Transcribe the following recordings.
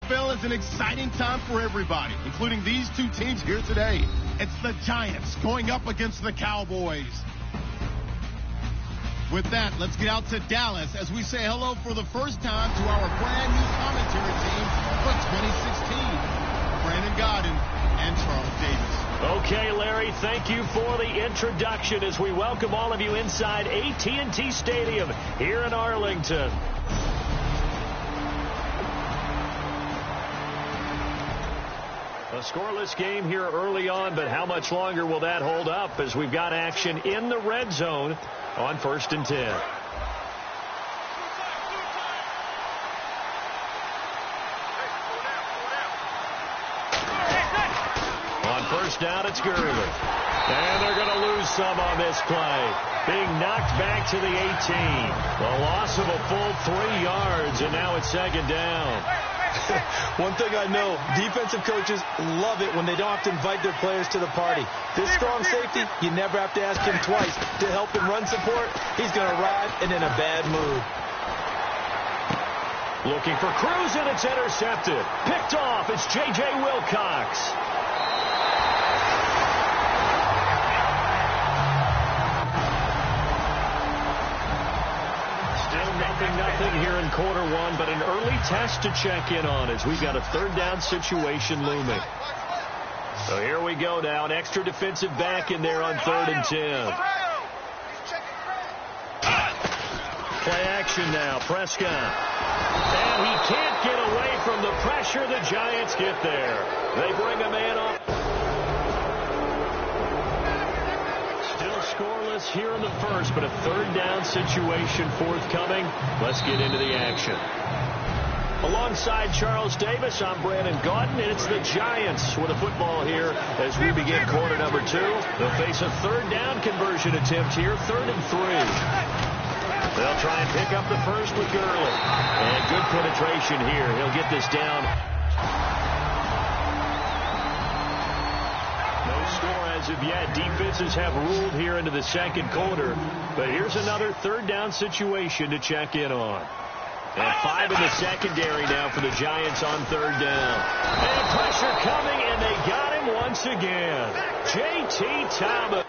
NFL is an exciting time for everybody, including these two teams here today. It's the Giants going up against the Cowboys. With that, let's get out to Dallas as we say hello for the first time to our brand new commentary team for 2016. Brandon Godden and Charles Davis. Okay, Larry, thank you for the introduction as we welcome all of you inside AT&T Stadium here in Arlington. A scoreless game here early on, but how much longer will that hold up as we've got action in the red zone on 1st and 10. On 1st down, it's Gurley. And they're going to lose some on this play. Being knocked back to the 18. A loss of a full 3 yards, and now it's 2nd down. One thing I know, defensive coaches love it when they don't have to invite their players to the party. This strong safety, you never have to ask him twice to help him run support. He's going to ride and in a bad mood. Looking for Cruz, and it's intercepted. Picked off. It's J.J. Wilcox. Nothing here in quarter one, but an early test to check in on as we've got a 3rd down situation looming. So here we go now, an extra defensive back in there on 3rd and 10. Play action now, Prescott. And he can't get away from the pressure. The Giants get there. They bring a man off. Scoreless here in the first, but a 3rd down situation forthcoming. Let's get into the action. Alongside Charles Davis, I'm Brandon Gaudin, and it's the Giants with the football here as we begin quarter number 2. They'll face a 3rd down conversion attempt here, 3rd and 3. They'll try and pick up the first with Gurley. And good penetration here. He'll get this down. As of yet, defenses have ruled here into the 2nd quarter. But here's another 3rd down situation to check in on. And 5 in the secondary now for the Giants on 3rd down. And pressure coming, and they got him once again. J.T. Thomas.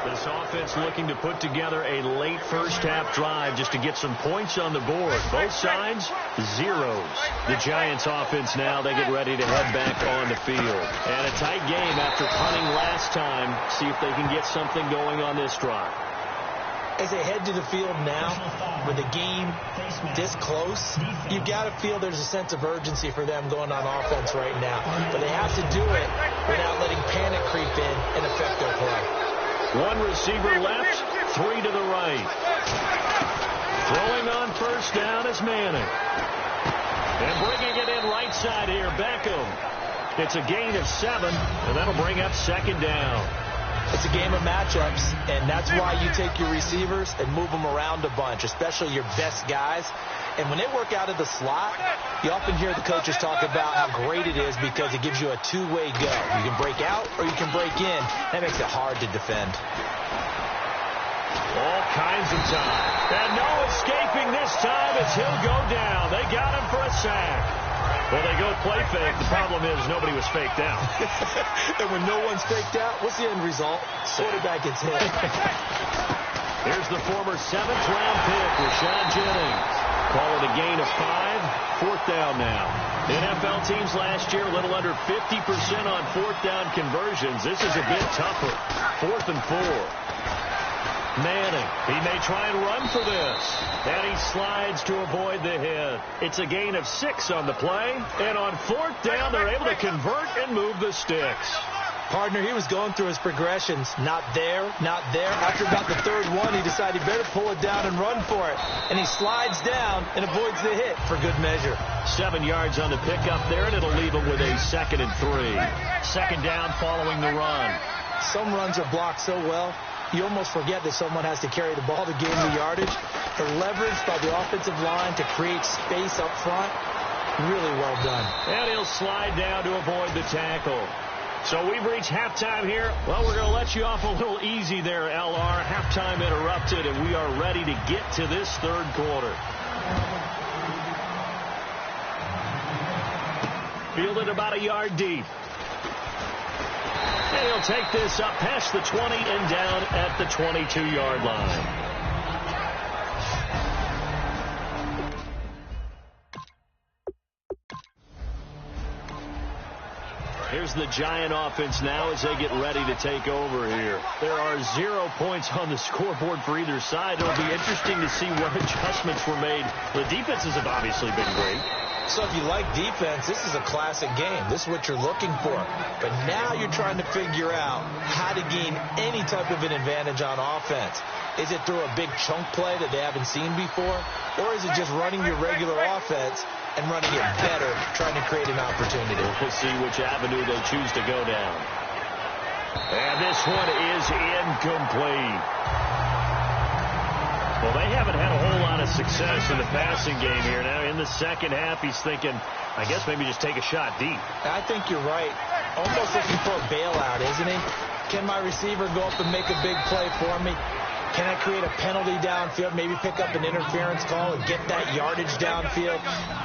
This offense looking to put together a late first-half drive just to get some points on the board. Both sides, zeros. The Giants offense now, they get ready to head back on the field. And a tight game after punting last time. See if they can get something going on this drive. As they head to the field now, with the game this close, you've got to feel there's a sense of urgency for them going on offense right now. But they have to do it without letting panic creep in and affect their play. 1 receiver left, 3 to the right. Throwing on 1st down is Manning. And bringing it in right side here, Beckham. It's a gain of 7, and that'll bring up 2nd down. It's a game of matchups, and that's why you take your receivers and move them around a bunch, especially your best guys. And when they work out of the slot, you often hear the coaches talk about how great it is because it gives you a two-way go. You can break out or you can break in. That makes it hard to defend. All kinds of time. And no escaping this time as he'll go down. They got him for a sack. Well, they go play fake. The problem is nobody was faked out. And when no one's faked out, what's the end result? Quarterback gets hit. Here's the former 7th-round pick, Rashawn Jennings. Call it a gain of 5. 4th down now. NFL teams last year a little under 50% on 4th down conversions. This is a bit tougher. 4th and 4. Manning, he may try and run for this. And he slides to avoid the hit. It's a gain of 6 on the play. And on 4th down, they're able to convert and move the sticks. Partner, he was going through his progressions. Not there, not there. After about the 3rd one, he decided he better pull it down and run for it. And he slides down and avoids the hit for good measure. 7 yards on the pickup there, and it'll leave him with a 2nd and 3. 2nd down following the run. Some runs are blocked so well, you almost forget that someone has to carry the ball to gain the yardage. The leverage by the offensive line to create space up front, really well done. And he'll slide down to avoid the tackle. So we've reached halftime here. Well, we're going to let you off a little easy there, LR. Halftime interrupted, and we are ready to get to this 3rd quarter. Fielded about a yard deep. And he'll take this up past the 20 and down at the 22-yard line. Here's the Giant offense now as they get ready to take over here. There are 0 points on the scoreboard for either side. It'll be interesting to see what adjustments were made. The defenses have obviously been great. So if you like defense, this is a classic game. This is what you're looking for. But now you're trying to figure out how to gain any type of an advantage on offense. Is it through a big chunk play that they haven't seen before? Or is it just running your regular offense and running it better, trying to create an opportunity? We'll see which avenue they choose to go down. And this one is incomplete. Well, they haven't had a whole lot of success in the passing game here. Now, in the second half, he's thinking, I guess maybe just take a shot deep. I think you're right. Almost looking for a bailout, isn't he? Can my receiver go up and make a big play for me? Can I create a penalty downfield, maybe pick up an interference call and get that yardage downfield?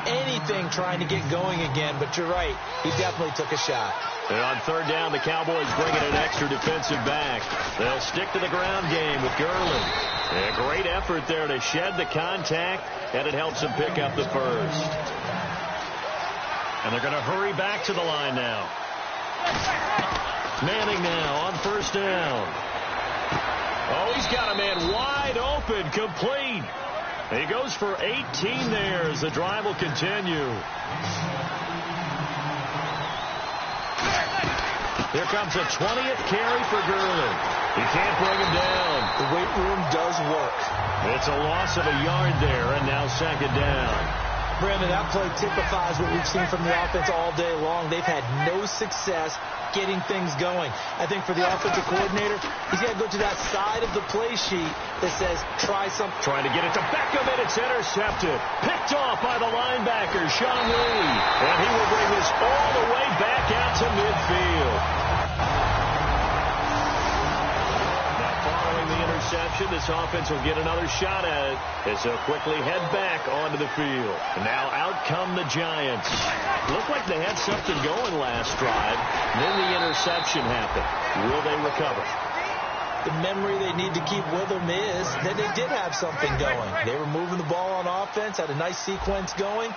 Anything trying to get going again, but you're right. He definitely took a shot. And on third down, the Cowboys bring in an extra defensive back. They'll stick to the ground game with Gurley. And a great effort there to shed the contact, and it helps them pick up the first. And they're going to hurry back to the line now. Manning now on first down. Oh, he's got a man wide open, complete. He goes for 18 there as the drive will continue. Here comes a 20th carry for Gurley. He can't bring him down. The weight room does work. It's a loss of a yard there, and now second down. Brandon, that play typifies what we've seen from the offense all day long. They've had no success getting things going. I think for the offensive coordinator, he's got to go to that side of the play sheet that says, try something. Trying to get it to Beckham, and it's intercepted. Picked off by the linebacker, Sean Lee. And he will bring this all the way back out to midfield. The interception, this offense will get another shot at it as they'll quickly head back onto the field. And now out come the Giants. Looked like they had something going last drive. Then the interception happened. Will they recover? The memory they need to keep with them is that they did have something going. They were moving the ball on offense, had a nice sequence going.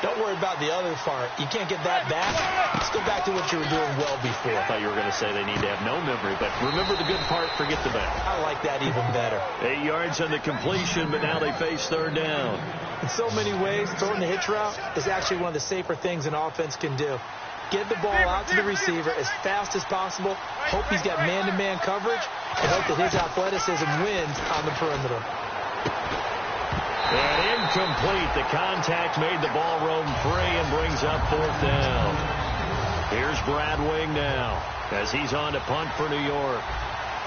Don't worry about the other part. You can't get that back. Let's go back to what you were doing well before. I thought you were going to say they need to have no memory, but remember the good part, forget the bad. I like that even better. 8 yards on the completion, but now they face third down. In so many ways, throwing the hitch route is actually one of the safer things an offense can do. Get the ball out to the receiver as fast as possible, hope he's got man-to-man coverage, and hope that his athleticism wins on the perimeter. And incomplete. The contact made the ball roam free and brings up fourth down. Here's Brad Wing now as he's on to punt for New York.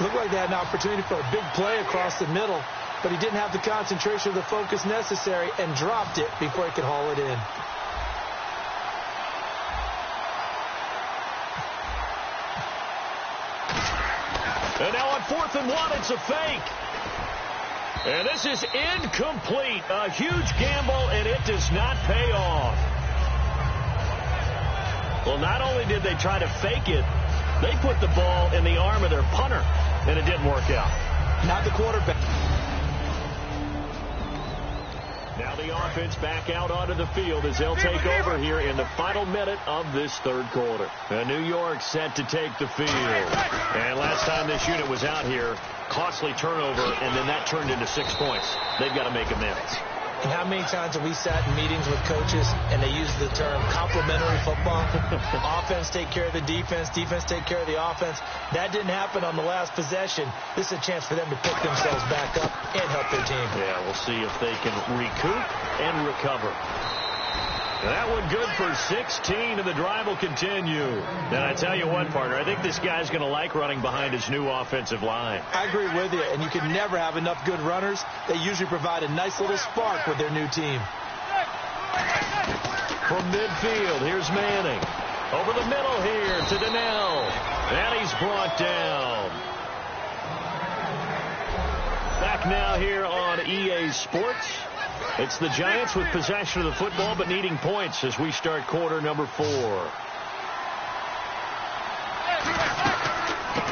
Looked like they had an opportunity for a big play across the middle, but he didn't have the concentration or the focus necessary and dropped it before he could haul it in. And now on 4th and 1, it's a fake. And this is incomplete. A huge gamble, and it does not pay off. Well, not only did they try to fake it, they put the ball in the arm of their punter, and it didn't work out. Not the quarterback. Now the offense back out onto the field as they'll take over here in the final minute of this third quarter. New York set to take the field. And last time this unit was out here, costly turnover, and then that turned into 6 points. They've got to make amends. And how many times have we sat in meetings with coaches and they use the term complementary football? Offense take care of the defense, defense take care of the offense. That didn't happen on the last possession. This is a chance for them to pick themselves back up and help their team. Yeah, we'll see if they can recoup and recover. That one good for 16, and the drive will continue. And I tell you what, partner, I think this guy's going to like running behind his new offensive line. I agree with you, and you can never have enough good runners. They usually provide a nice little spark with their new team. From midfield, here's Manning. Over the middle here to Donnell. And he's brought down. Back now here on EA Sports. It's the Giants with possession of the football but needing points as we start quarter number 4.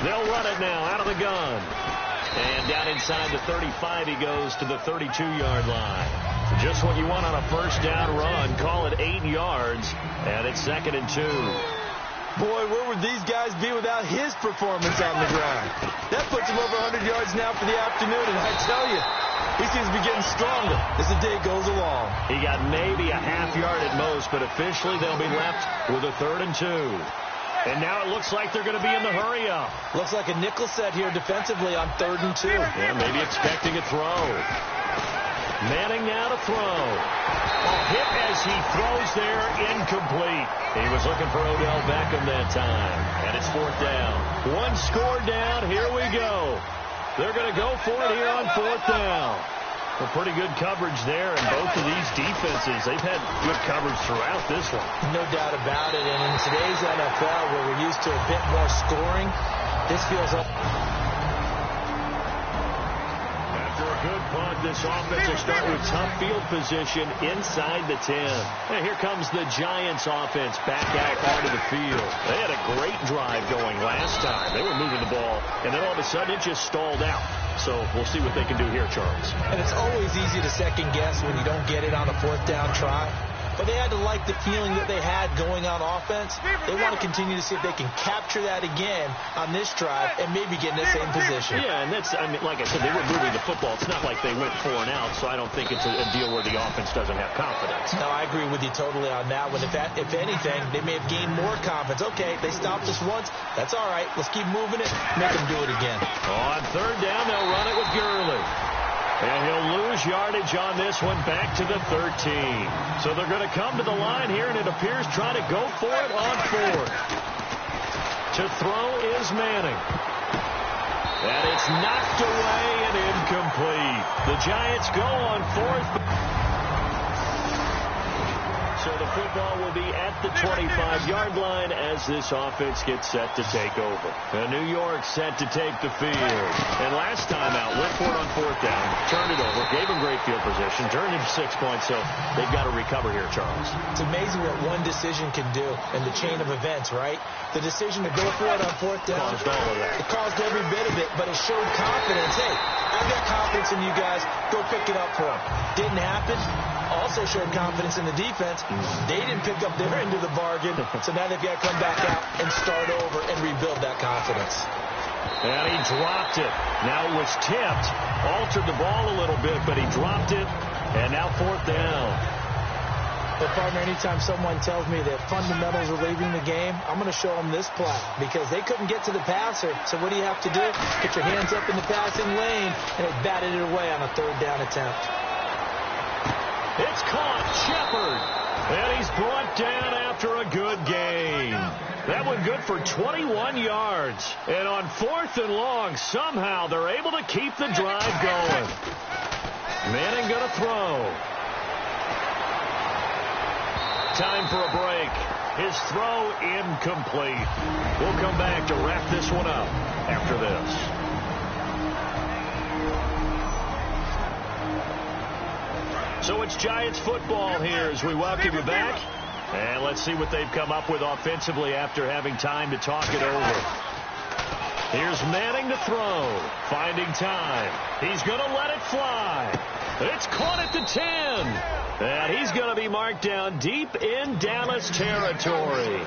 They'll run it now out of the gun. And down inside the 35 he goes to the 32-yard line. Just what you want on a first down run. Call it 8 yards. And it's 2nd and 2. Boy, where would these guys be without his performance on the ground? That puts him over 100 yards now for the afternoon, and I tell you, he seems to be getting stronger as the day goes along. He got maybe a half yard at most, but officially they'll be left with a 3rd and 2. And now it looks like they're going to be in the hurry-up. Looks like a nickel set here defensively on 3rd and 2. Yeah, maybe expecting a throw. Manning now to throw. A hit as he throws there, incomplete. He was looking for Odell Beckham that time. And it's 4th down. 1 score down. Here we go. They're going to go for it here on 4th down. Well, pretty good coverage there, and both of these defenses, they've had good coverage throughout this one. No doubt about it. And in today's NFL, where we're used to a bit more scoring, this feels up. Good punt. This offense will start with tough field position inside the 10. And here comes the Giants offense back out onto the field. They had a great drive going last time. They were moving the ball, and then all of a sudden it just stalled out. So we'll see what they can do here, Charles. And it's always easy to second guess when you don't get it on a 4th down try. But they had to like the feeling that they had going on offense. They want to continue to see if they can capture that again on this drive and maybe get in the same position. Yeah, and that's, I mean, like I said, they were moving the football. It's not like they went 4 and out, so I don't think it's a deal where the offense doesn't have confidence. No, I agree with you totally on that one. If anything, they may have gained more confidence. Okay, they stopped us once. That's all right. Let's keep moving it. Make them do it again. On 3rd down, they'll run it with Gurley. And he'll lose yardage on this one back to the 13. So they're going to come to the line here, and it appears trying to go for it on 4th. To throw is Manning. And it's knocked away and incomplete. The Giants go on 4th. So the football will be at the 25-yard line as this offense gets set to take over. And New York set to take the field. And last time out, went for it on 4th down, turned it over, gave them great field position, turned into 6 points, so they've got to recover here, Charles. It's amazing what one decision can do in the chain of events, right? The decision to go for it on 4th down. Caused all of that. It caused every bit of it, but it showed confidence. Hey, I've got confidence in you guys. Go pick it up for them. Didn't happen. Also showed confidence in the defense. They didn't pick up their end of the bargain, so now they've got to come back out and start over and rebuild that confidence. And he dropped it. Now it was tipped. Altered the ball a little bit, but he dropped it. And now 4th down. But, partner, anytime someone tells me that fundamentals are leaving the game, I'm going to show them this play because they couldn't get to the passer. So what do you have to do? Get your hands up in the passing lane, and they batted it away on a 3rd down attempt. It's caught. Shepard. And he's brought down after a good gain. That one good for 21 yards. And on 4th and long, somehow they're able to keep the drive going. Manning going to throw. Time for a break. His throw incomplete. We'll come back to wrap this one up after this. So it's Giants football here as we welcome you back. And let's see what they've come up with offensively after having time to talk it over. Here's Manning to throw. Finding time. He's going to let it fly. It's caught at the 10. And he's going to be marked down deep in Dallas territory.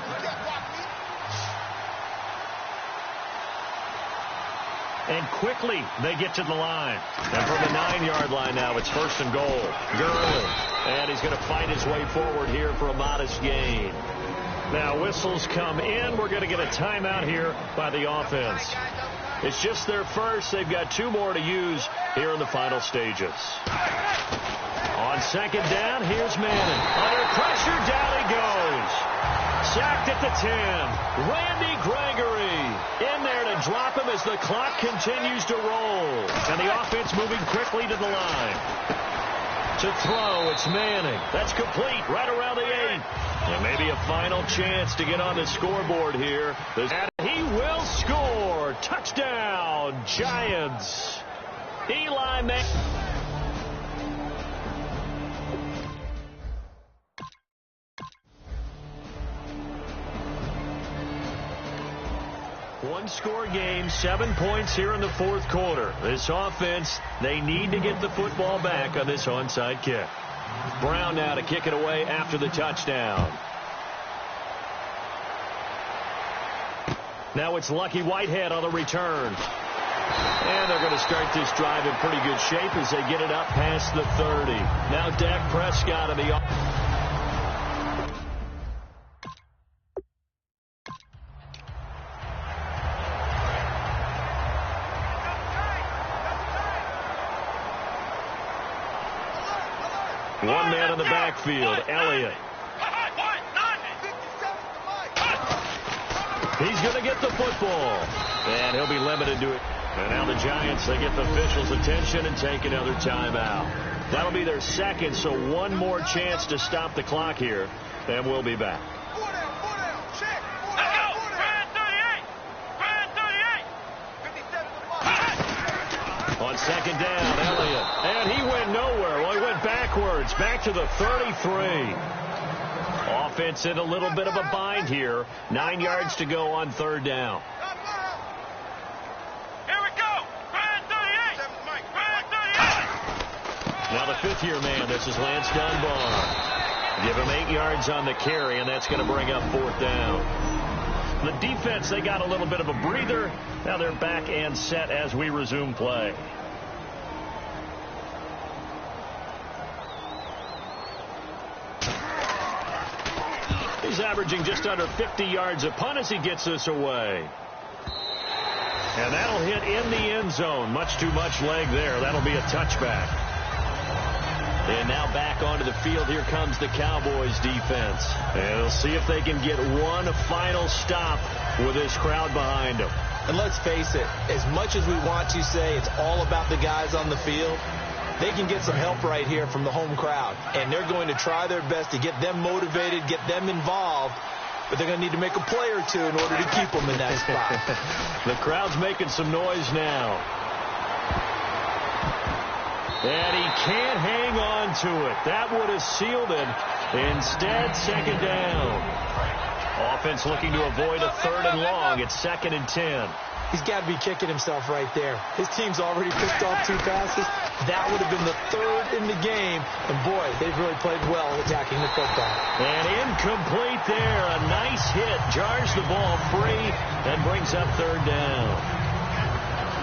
And quickly, they get to the line. And from the 9-yard line now, it's 1st and goal. Gurley. And he's going to fight his way forward here for a modest gain. Now, whistles come in. We're going to get a timeout here by the offense. It's just their first. They've got 2 more to use here in the final stages. On 2nd down, here's Manning. Under pressure, down he goes. Sacked at the 10. Randy Gregory in there to drop him as the clock continues to roll. And the offense moving quickly to the line. To throw, it's Manning. That's complete right around the 8. And maybe a final chance to get on the scoreboard here. And he will score. Touchdown, Giants. Eli Manning. One-score game, 7 points here in the fourth quarter. This offense, they need to get the football back on this onside kick. Brown now to kick it away after the touchdown. Now it's Lucky Whitehead on the return. And they're going to start this drive in pretty good shape as they get it up past the 30. Now Dak Prescott in the... One man in the backfield, Elliott. He's going to get the football. And he'll be limited to it. And now the Giants, they get the officials' attention and take another timeout. That'll be their second, so one more chance to stop the clock here. And we'll be back. On second down, Elliott. And he went nowhere. Well, he went backwards, back to the 33. Offense in a little bit of a bind here. 9 yards to go on third down. Here we go. Now the fifth-year man, this is Lance Dunbar. Give him 8 yards on the carry, and that's going to bring up fourth down. The defense, they got a little bit of a breather. Now they're back and set as we resume play. He's averaging just under 50 yards a punt as he gets this away. And that'll hit in the end zone. Much too much leg there. That'll be a touchback. And now back onto the field. Here comes the Cowboys defense. And they'll see if they can get one final stop with this crowd behind them. And let's face it, as much as we want to say it's all about the guys on the field, they can get some help right here from the home crowd. And they're going to try their best to get them motivated, get them involved. But they're going to need to make a play or two in order to keep them in that spot. The crowd's making some noise now. And he can't hang on to it. That would have sealed it. Instead, second down. Offense looking to avoid a third and long. It's 2nd and 10. He's got to be kicking himself right there. His team's already picked off 2 passes. That would have been the 3rd in the game. And, boy, they've really played well attacking the football. And incomplete there. A nice hit. Jars the ball free and brings up third down.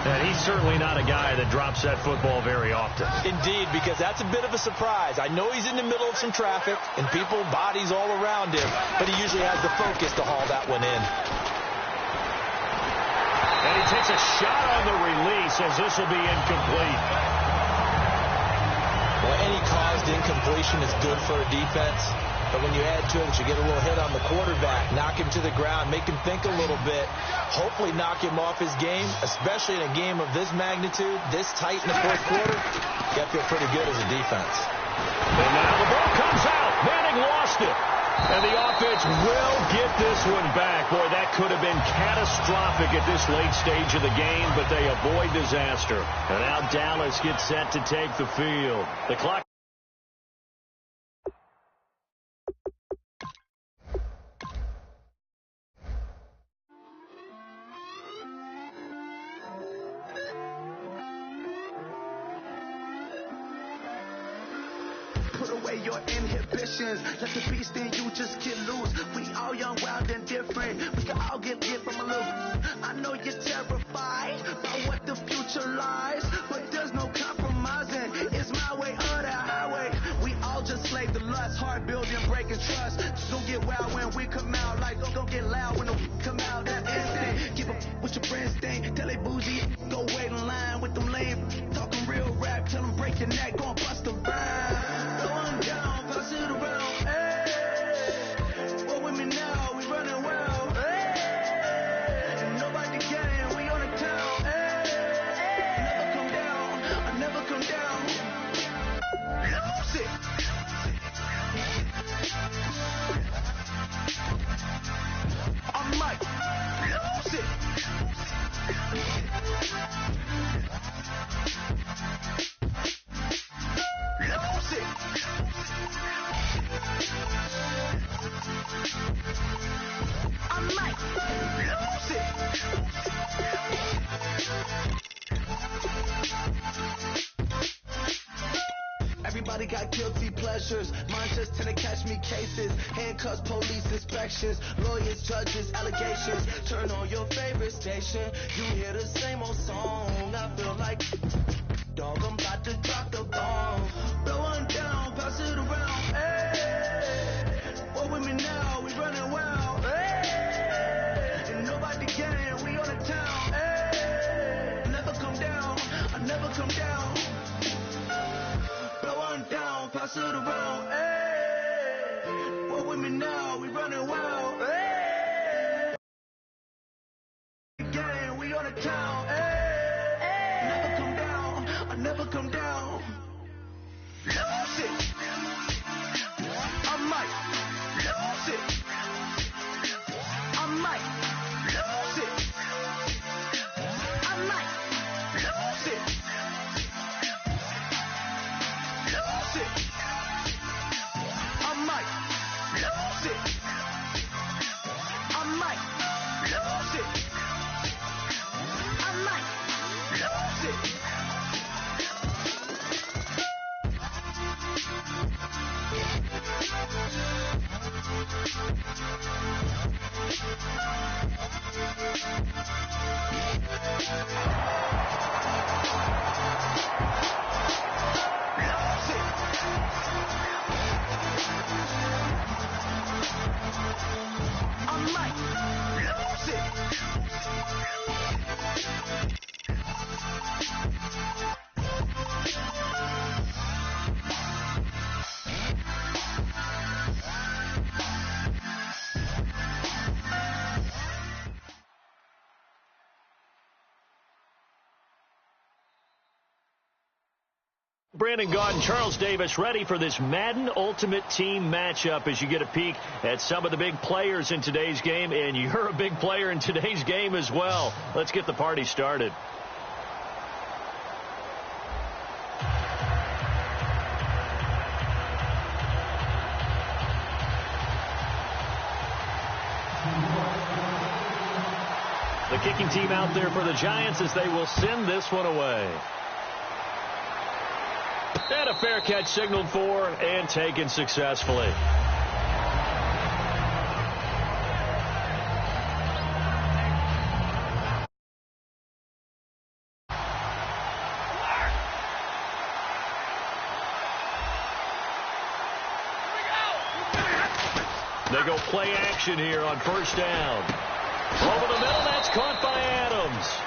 And he's certainly not a guy that drops that football very often. Indeed, because that's a bit of a surprise. I know he's in the middle of some traffic and people, bodies all around him, but he usually has the focus to haul that one in. And he takes a shot on the release as this will be incomplete. Well, any caused incompletion is good for a defense. But when you add to it, you get a little hit on the quarterback, knock him to the ground, make him think a little bit, hopefully knock him off his game, especially in a game of this magnitude, this tight in the fourth quarter. You got to feel pretty good as a defense. And now the ball comes out. Manning lost it. And the offense will get this one back. Boy, that could have been catastrophic at this late stage of the game, but they avoid disaster. And now Dallas gets set to take the field. The clock. Put away your inhibitions. Let the beast in you just get loose. We all young, wild, and different. We can all get from a little. I know you're terrified by what the future lies, but there's no compromising. It's my way or the highway. We all just slave the lust, heart building, breaking trust. Just don't get wild when we come out. Like don't get loud when the come out. That's instant. Keep up with your friends thing. Tell they bougie, go wait in line with them lame. Talking real rap, tell them break your neck, go and bust a rhyme. Going down, pass it around, hey. What with me now, we running well, hey. Nobody can, we on the town, hey. Never come down, I never come down. Lose it. I'm we got guilty pleasures. Mine just tend to catch me cases. Handcuffs, police inspections, lawyers, judges, allegations. Turn on your favorite station. You hear the same old song. I feel like, dog, I'm about to drop the bomb. Blow one down, pass it around. Hey, what with me now? We running wild. Hey, and nobody gang. We on the town. Hey, never come down. I never come down. Blow one down, pass it around. Hey, what with me now? We running wild. Hey, gang. We on the town. Hey, never come down. I never come down. Lose it. I might lose it. I might lose it. I might lose it. Lose it. I might lose it. I might lose it. I might lose it. I might lose it. Brandon Gaud and Charles Davis ready for this Madden Ultimate Team matchup as you get a peek at some of the big players in today's game, and you're a big player in today's game as well. Let's get the party started. The kicking team out there for the Giants as they will send this one away. And a fair catch signaled for and taken successfully. They go play action here on first down. Over the middle, that's caught by Adams.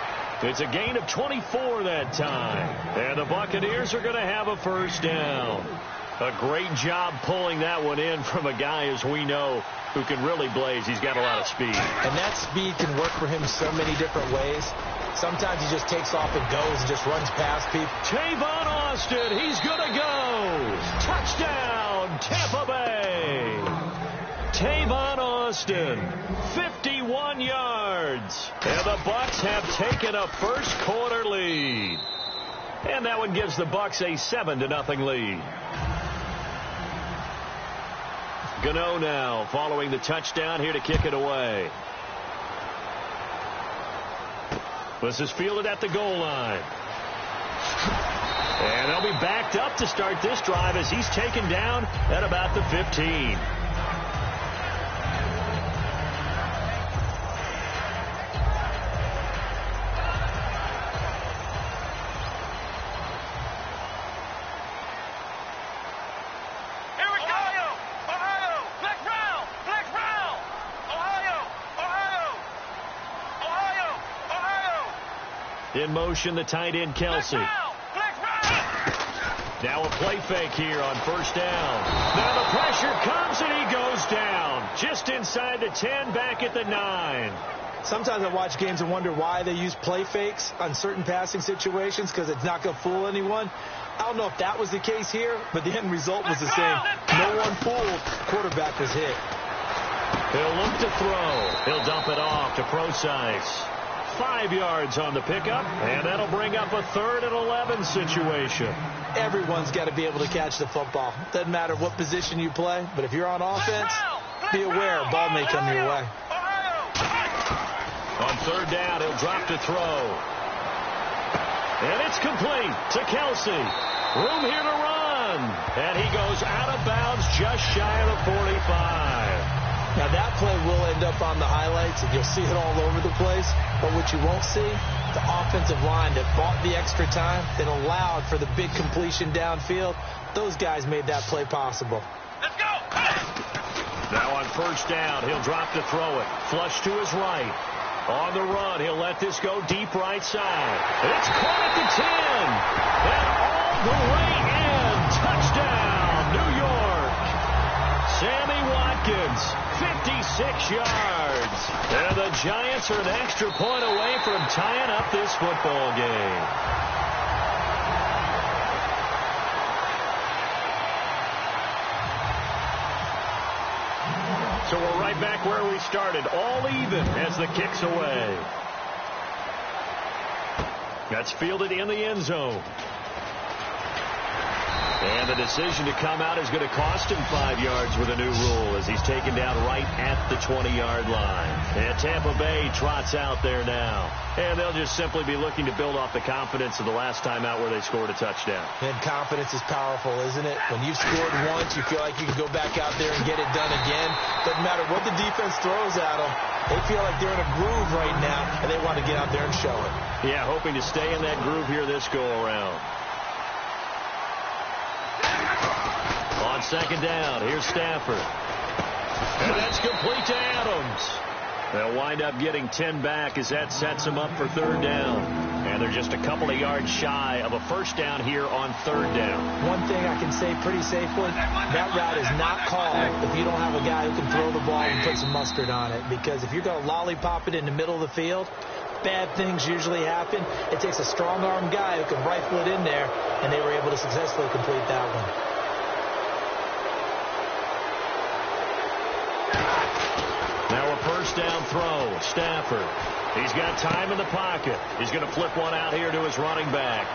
It's a gain of 24 that time. And the Buccaneers are going to have a first down. A great job pulling that one in from a guy, as we know, who can really blaze. He's got a lot of speed. And that speed can work for him so many different ways. Sometimes he just takes off and goes and just runs past people. Tavon Austin, he's going to go. Touchdown, Tampa Bay. Tavon Austin, 51 yards. And the Bucs have taken a first quarter lead. And that one gives the Bucs a 7-0 lead. Gano now following the touchdown here to kick it away. This is fielded at the goal line. And they'll be backed up to start this drive as he's taken down at about the 15. In motion, the tight end, Kelsey. Now a play fake here on first down. Now the pressure comes, and he goes down. Just inside the 10, back at the 9. Sometimes I watch games and wonder why they use play fakes on certain passing situations, because it's not going to fool anyone. I don't know if that was the case here, but the end result was the same. No one fooled. Quarterback was hit. He'll look to throw. He'll dump it off to Procise. 5 yards on the pickup, and that'll bring up a 3rd and 11 situation. Everyone's got to be able to catch the football. Doesn't matter what position you play, but if you're on offense, be aware a ball may come your way. On 3rd down, he'll drop to throw. And it's complete to Kelsey. Room here to run. And he goes out of bounds just shy of the 45. Now, that play will end up on the highlights, and you'll see it all over the place. But what you won't see, the offensive line that bought the extra time, that allowed for the big completion downfield, those guys made that play possible. Let's go! Now on first down, he'll drop to throw it. Flush to his right. On the run, he'll let this go deep right side. It's caught at the 10. And all the way in. Touchdown, New York. Sammy Watkins, 56 yards. And the Giants are an extra point away from tying up this football game. So we're right back where we started, all even as the kick's away. That's fielded in the end zone. And the decision to come out is going to cost him 5 yards with a new rule as he's taken down right at the 20-yard line. And Tampa Bay trots out there now. And they'll just simply be looking to build off the confidence of the last time out where they scored a touchdown. And confidence is powerful, isn't it? When you've scored once, you feel like you can go back out there and get it done again. Doesn't matter what the defense throws at them. They feel like they're in a groove right now, and they want to get out there and show it. Yeah, hoping to stay in that groove here this go-around. On second down, here's Stafford. And that's complete to Adams. They'll wind up getting 10 back as that sets them up for third down. And they're just a couple of yards shy of a first down here on third down. One thing I can say pretty safely, that route is not called if you don't have a guy who can throw the ball and put some mustard on it. Because if you're going to lollipop it in the middle of the field, bad things usually happen. It takes a strong-arm guy who can rifle it in there, and they were able to successfully complete that one. Now a first down throw. Stafford. He's got time in the pocket. He's going to flip one out here to his running back.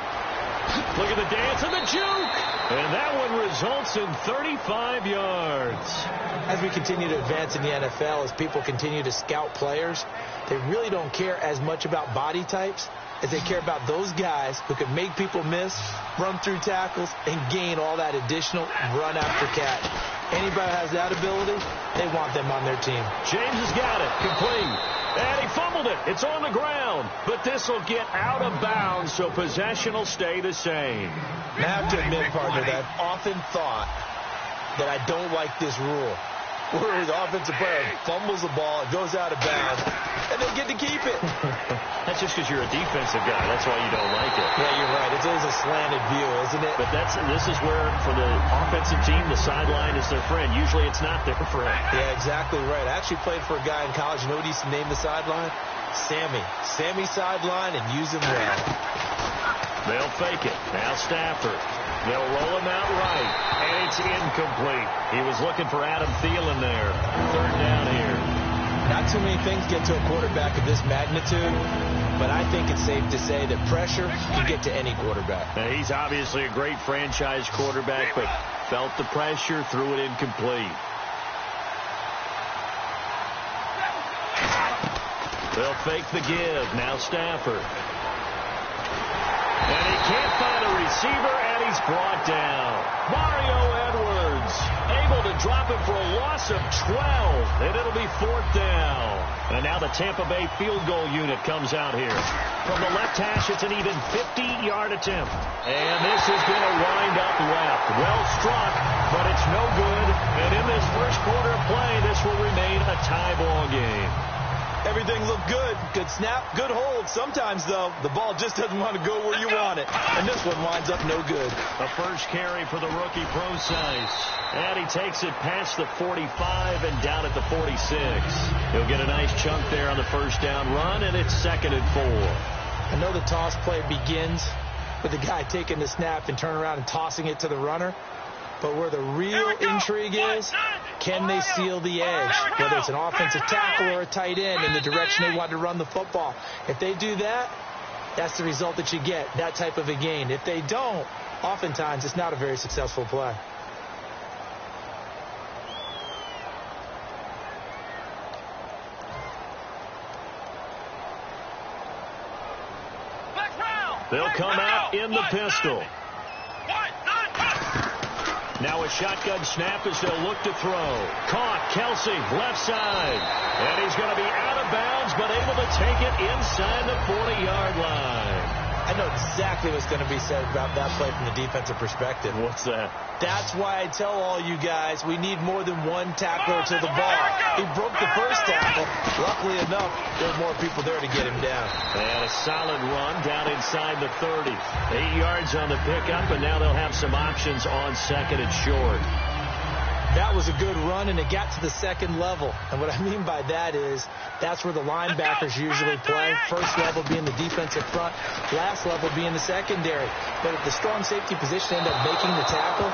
Look at the dance and the juke. And that one results in 35 yards. As we continue to advance in the NFL, as people continue to scout players, they really don't care as much about body types as they care about those guys who can make people miss, run through tackles, and gain all that additional run after catch. Anybody who has that ability, they want them on their team. James has got it. Complete. And he fumbled it. It's on the ground. But this will get out of bounds, so possession will stay the same. I have to admit, partner, that I've often thought that I don't like this rule. Where the offensive player fumbles the ball, it goes out of bounds, and they get to keep it. That's just because you're a defensive guy. That's why you don't like it. Yeah, you're right. It's always a slanted view, isn't it? But this is where, for the offensive team, the sideline is their friend. Usually it's not their friend. Yeah, exactly right. I actually played for a guy in college. You know what he used to name the sideline? Sammy. Sammy sideline, and use him well. They'll fake it. Now Stafford. They'll roll him out right, and it's incomplete. He was looking for Adam Thielen there. Third down here. Not too many things get to a quarterback of this magnitude, but I think it's safe to say that pressure can get to any quarterback. Now, he's obviously a great franchise quarterback, but felt the pressure, threw it incomplete. They'll fake the give. Now Stafford. And he can't find a receiver, and he's brought down. Mario Edwards able to drop it for a loss of 12, and it'll be fourth down. And now the Tampa Bay field goal unit comes out here. From the left hash, it's an even 50-yard attempt. And this is going to wind up left. Well struck, but it's no good. And in this first quarter of play, this will remain a tie ball game. Everything looked good. Good snap, good hold. Sometimes, though, the ball just doesn't want to go where you want it. And this one winds up no good. A first carry for the rookie Procise. And he takes it past the 45 and down at the 46. He'll get a nice chunk there on the first down run, and it's 2nd and 4. I know the toss play begins with the guy taking the snap and turning around and tossing it to the runner. But where the real intrigue is, can they seal the edge, whether it's an offensive tackle or a tight end in the direction they want to run the football? If they do that, that's the result that you get, that type of a gain. If they don't, oftentimes it's not a very successful play. They'll come out in the pistol. Now a shotgun snap as they'll look to throw. Caught. Kelsey, left side. And he's going to be out of bounds, but able to take it inside the 40-yard line. I know exactly what's going to be said about that play from the defensive perspective. What's that? That's why I tell all you guys we need more than one tackler to the ball. He broke the first tackle. Luckily enough, there were more people there to get him down. And a solid run down inside the 30. 8 yards on the pickup, and now they'll have some options on second and short. That was a good run, and it got to the second level. And what I mean by that is that's where the linebackers usually play. First level being the defensive front, last level being the secondary. But if the strong safety position end up making the tackle,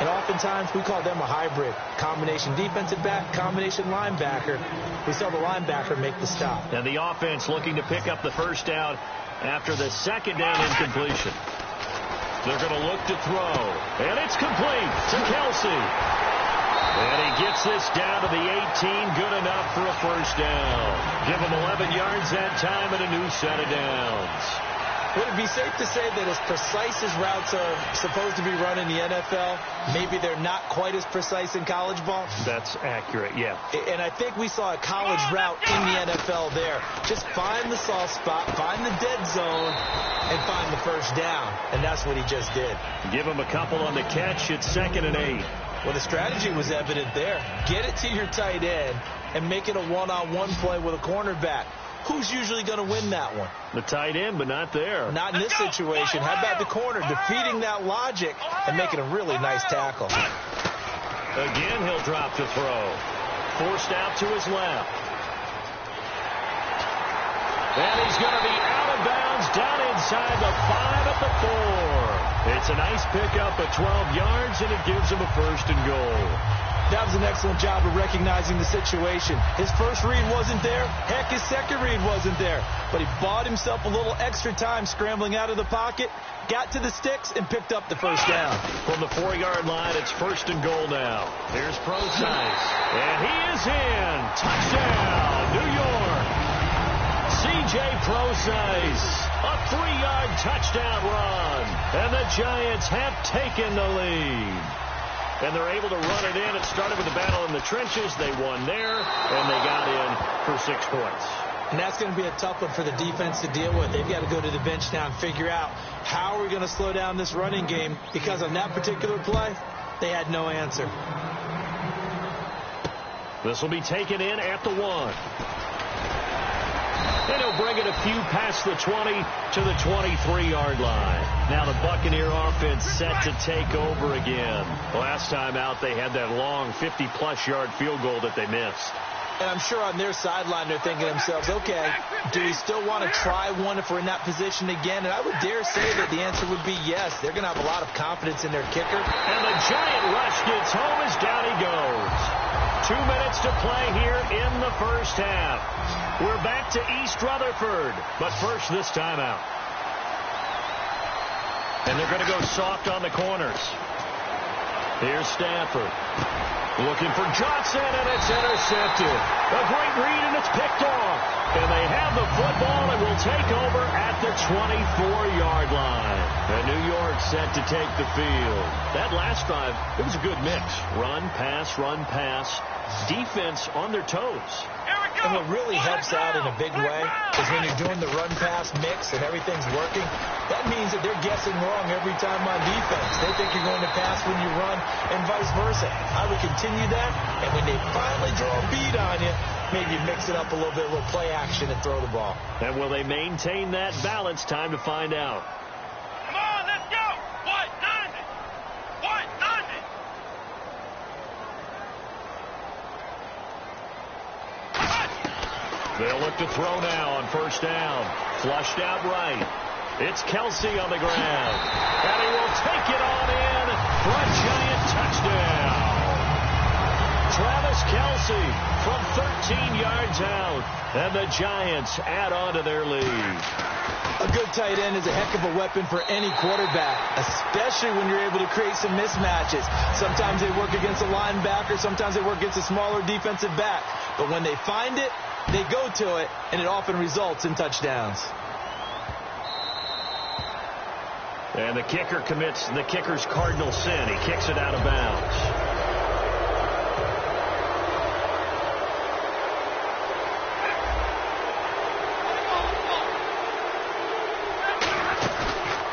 and oftentimes we call them a hybrid. Combination defensive back, combination linebacker. We saw the linebacker make the stop. And the offense looking to pick up the first down after the second down incompletion. They're going to look to throw. And it's complete to Kelsey. And he gets this down to the 18, good enough for a first down. Give him 11 yards that time and a new set of downs. Would it be safe to say that as precise as routes are supposed to be run in the NFL, maybe they're not quite as precise in college ball? That's accurate, yeah. And I think we saw a college route in the NFL there. Just find the soft spot, find the dead zone, and find the first down. And that's what he just did. Give him a couple on the catch. It's 2nd and 8. Well, the strategy was evident there. Get it to your tight end and make it a one-on-one play with a cornerback. Who's usually going to win that one? The tight end, but not there. Not in this situation. How about the corner defeating that logic and making a really nice tackle? Again, he'll drop to throw. Forced out to his left. And he's going to be out of bounds down inside the 5 at the 4. It's a nice pickup of 12 yards, and it gives him a first and goal. That was an excellent job of recognizing the situation. His first read wasn't there. Heck, his second read wasn't there. But he bought himself a little extra time scrambling out of the pocket, got to the sticks, and picked up the first down. From the 4-yard line, it's first and goal now. Here's Procise. And he is in. Touchdown, New York. C.J. Procise. A 3-yard touchdown run. And the Giants have taken the lead. And they're able to run it in. It started with a battle in the trenches. They won there, and they got in for 6 points. And that's going to be a tough one for the defense to deal with. They've got to go to the bench now and figure out how are we going to slow down this running game, because on that particular play, they had no answer. This will be taken in at the 1. And he'll bring it a few past the 20 to the 23-yard line. Now the Buccaneer offense set to take over again. Last time out, they had that long 50-plus yard field goal that they missed. And I'm sure on their sideline, they're thinking to themselves, okay, do we still want to try one if we're in that position again? And I would dare say that the answer would be yes. They're going to have a lot of confidence in their kicker. And the Giant rush gets home as down he goes. 2 minutes to play here in the first half. We're back to East Rutherford, but first this timeout. And they're going to go soft on the corners. Here's Stafford. Looking for Johnson, and it's intercepted. A great read, and it's picked off. And they have the football and will take over at the 24-yard line. And New York set to take the field. That last drive, it was a good mix. Run, pass, defense on their toes. And what really helps out in a big way is when you're doing the run-pass mix and everything's working, that means that they're guessing wrong every time on defense. They think you're going to pass when you run and vice versa. I would continue that, and when they finally draw a bead on you, maybe mix it up a little bit with play action and throw the ball. And will they maintain that balance? Time to find out. Come on, let's go! What? Nothing! They'll look to throw now on first down. Flushed out right. It's Kelsey on the ground. And he will take it on in for a Giant touchdown. Travis Kelsey from 13 yards out. And the Giants add on to their lead. A good tight end is a heck of a weapon for any quarterback, especially when you're able to create some mismatches. Sometimes they work against a linebacker. Sometimes they work against a smaller defensive back. But when they find it, they go to it, and it often results in touchdowns. And the kicker commits the kicker's cardinal sin. He kicks it out of bounds.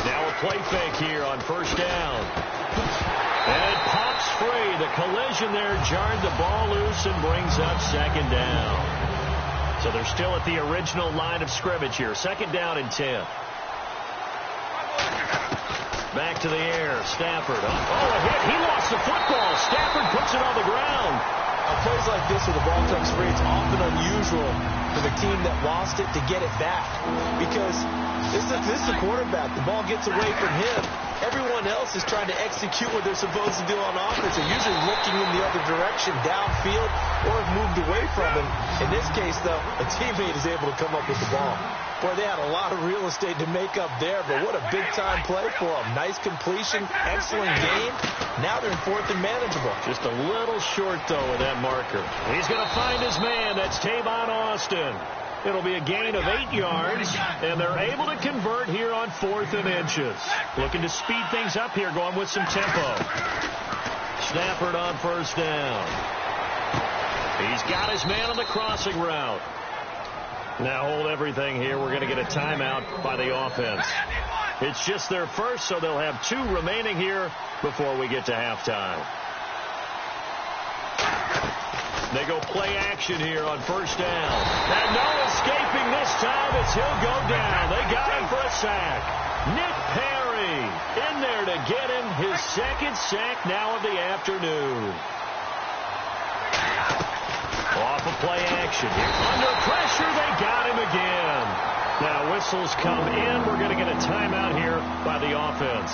Now a play fake here on first down. And it pops free. The collision there jarred the ball loose and brings up second down. So they're still at the original line of scrimmage here. Second down and 10. Back to the air. Stafford. Oh, a hit. He lost the football. Stafford puts it on the ground. On plays like this where the ball comes free, it's often unusual for the team that lost it to get it back. Because this is the quarterback. The ball gets away from him. Everyone else is trying to execute what they're supposed to do on offense. They're usually looking in the other direction, downfield, or have moved away from him. In this case, though, a teammate is able to come up with the ball. Boy, they had a lot of real estate to make up there, but what a big-time play for them. Nice completion, excellent game. Now they're in fourth and manageable. Just a little short, though, with that marker. He's going to find his man. That's Tavon Austin. It'll be a gain of 8 yards, and they're able to convert here on 4th and inches. Looking to speed things up here, going with some tempo. Stafford on first down. He's got his man on the crossing route. Now hold everything here. We're going to get a timeout by the offense. It's just their first, so they'll have 2 remaining here before we get to halftime. They go play action here on first down. And no escaping this time as he'll go down. They got him for a sack. Nick Perry in there to get him his second sack now of the afternoon. Off of play action. Under pressure, they got him again. Now whistles come in. We're going to get a timeout here by the offense.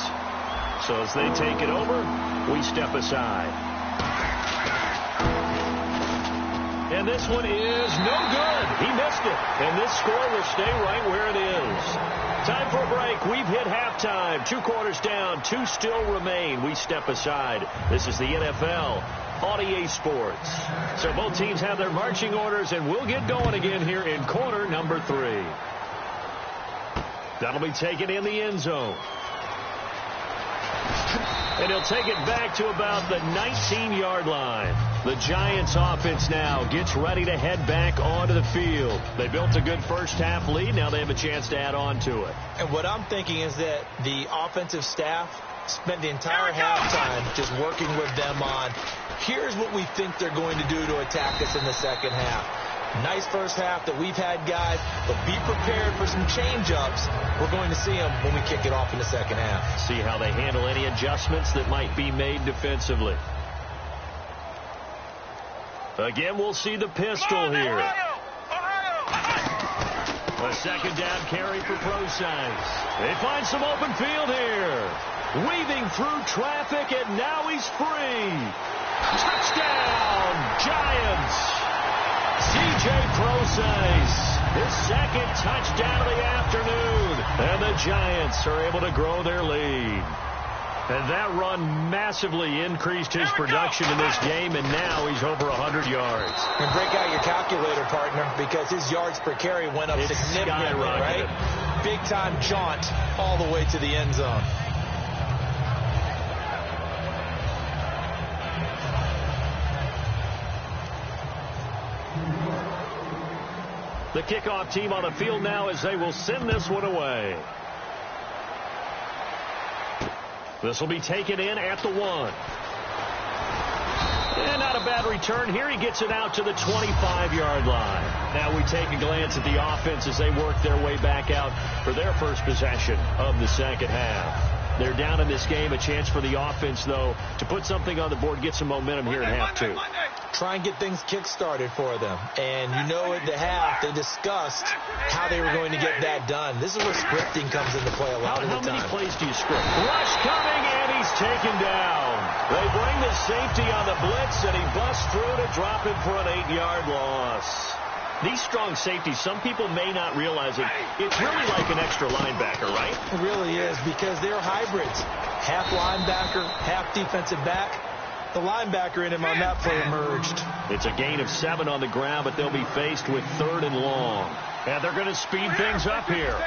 So as they take it over, we step aside. And this one is no good. He missed it. And this score will stay right where it is. Time for a break. We've hit halftime. 2 quarters down. 2 still remain. We step aside. This is the NFL on EA Sports. So both teams have their marching orders, and we'll get going again here in quarter number 3. That'll be taken in the end zone. And he'll take it back to about the 19-yard line. The Giants offense now gets ready to head back onto the field. They built a good first-half lead. Now they have a chance to add on to it. And what I'm thinking is that the offensive staff spent the entire halftime just working with them on, here's what we think they're going to do to attack us in the second half. Nice first half that we've had, guys, but be prepared for some change-ups. We're going to see them when we kick it off in the second half. See how they handle any adjustments that might be made defensively. Again, we'll see the pistol here. A second down carry for Procise. They find some open field here. Weaving through traffic, and now he's free. Touchdown, Giants. C.J. Procise, his second touchdown of the afternoon. And the Giants are able to grow their lead. And that run massively increased his production in this game, and now he's over 100 yards. And break out your calculator, partner, because his yards per carry went up significantly, right? Big-time jaunt all the way to the end zone. The kickoff team on the field now as they will send this one away. This will be taken in at the 1. And not a bad return here. He gets it out to the 25-yard line. Now we take a glance at the offense as they work their way back out for their first possession of the second half. They're down in this game. A chance for the offense, though, to put something on the board, get some momentum here in half 2. Try and get things kick-started for them. And you know at the half, they discussed how they were going to get that done. This is where scripting comes into play a lot of the time. How many plays do you script? Rush coming, and he's taken down. They bring the safety on the blitz, and he busts through to drop him for an 8-yard loss. These strong safeties, some people may not realize it. It's really like an extra linebacker, right? It really is, because they're hybrids. Half linebacker, half defensive back. The linebacker in him on that play emerged. It's a gain of 7 on the ground, but they'll be faced with 3rd and long. And they're going to speed things up here.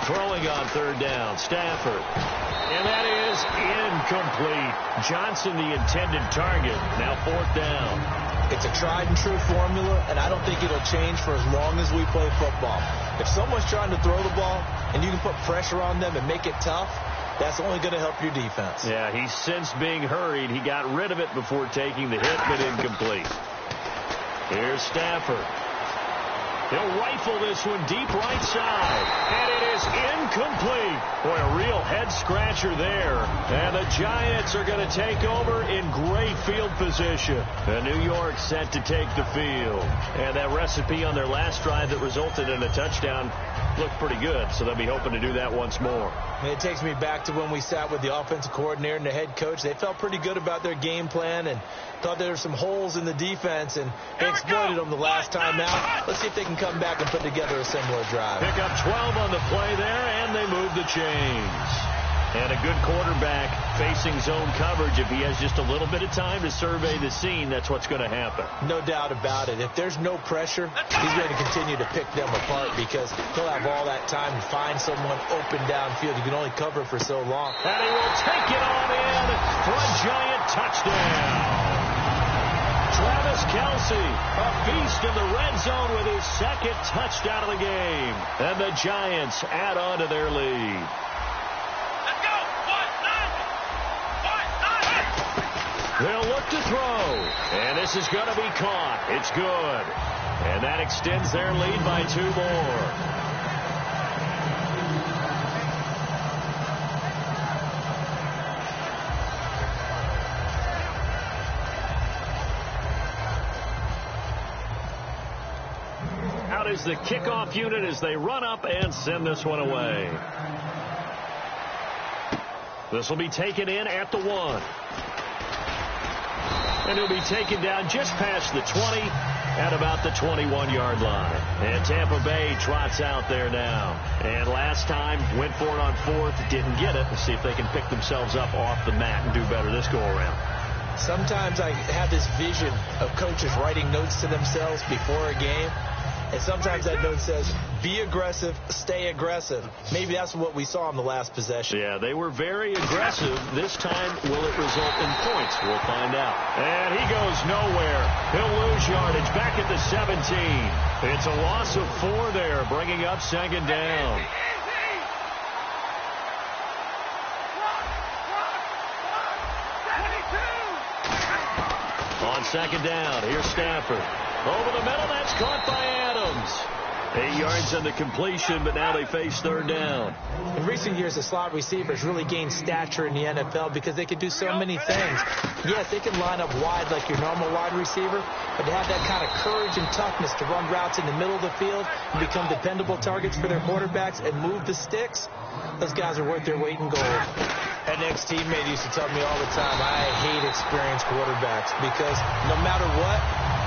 Throwing on third down, Stafford. And that is incomplete. Johnson, the intended target. Now fourth down. It's a tried and true formula, and I don't think it'll change for as long as we play football. If someone's trying to throw the ball and you can put pressure on them and make it tough, that's only going to help your defense. Yeah, he's since being hurried. He got rid of it before taking the hit, but incomplete. Here's Stafford. He'll rifle this one deep right side. And it is incomplete. Boy, a real head-scratcher there. And the Giants are going to take over in great field position. And New York set to take the field. And that recipe on their last drive that resulted in a touchdown looked pretty good. So they'll be hoping to do that once more. And it takes me back to when we sat with the offensive coordinator and the head coach. They felt pretty good about their game plan and thought there were some holes in the defense, and they exploited them the last time out. Let's see if they can come back and put together a similar drive. Pick up 12 on the play there, and they move the chains. And a good quarterback facing zone coverage. If he has just a little bit of time to survey the scene, that's what's going to happen. No doubt about it. If there's no pressure, he's going to continue to pick them apart because he'll have all that time to find someone open downfield. You can only cover for so long. And he will take it on in for a Giant touchdown. Travis Kelce, a feast in the red zone with his second touchdown of the game. And the Giants add on to their lead. They'll look to throw, and this is going to be caught. It's good. And that extends their lead by 2 more. Out is the kickoff unit as they run up and send this one away. This will be taken in at the 1. And he'll be taken down just past the 20 at about the 21-yard line. And Tampa Bay trots out there now. And last time, went for it on 4th, didn't get it. Let's see if they can pick themselves up off the mat and do better this go-around. Sometimes I have this vision of coaches writing notes to themselves before a game. And sometimes that note says, be aggressive, stay aggressive. Maybe that's what we saw in the last possession. Yeah, they were very aggressive. This time, will it result in points? We'll find out. And he goes nowhere. He'll lose yardage back at the 17. It's a loss of 4 there, bringing up second down. On second down, here's Stafford. Over the middle, that's caught by Adams. 8 yards on the completion, but now they face third down. In recent years, the slot receivers really gained stature in the NFL because they can do so many things. Yes, they can line up wide like your normal wide receiver, but to have that kind of courage and toughness to run routes in the middle of the field and become dependable targets for their quarterbacks and move the sticks, those guys are worth their weight in gold. An ex-teammate used to tell me all the time, I hate experienced quarterbacks because no matter what,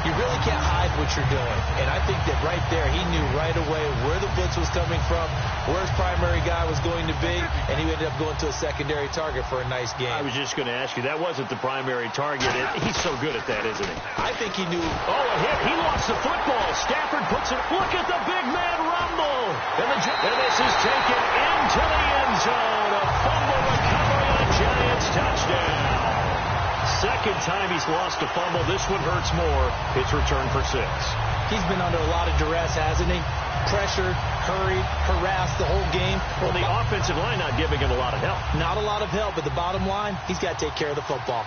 you really can't hide what you're doing. And I think that right there, he knew right away where the blitz was coming from, where his primary guy was going to be, and he ended up going to a secondary target for a nice game. I was just going to ask you, that wasn't the primary target. He's so good at that, isn't he? I think he knew. Oh, a hit. He lost the football. Stafford puts it. Look at the big man rumble. And this is taken into the end zone. A fumble recovery on a Giants touchdown. Second time he's lost a fumble. This one hurts more. It's returned for 6. He's been under a lot of duress, hasn't he? Pressured, hurried, harassed the whole game. Well, the offensive line not giving him a lot of help. Not a lot of help, but the bottom line, he's got to take care of the football.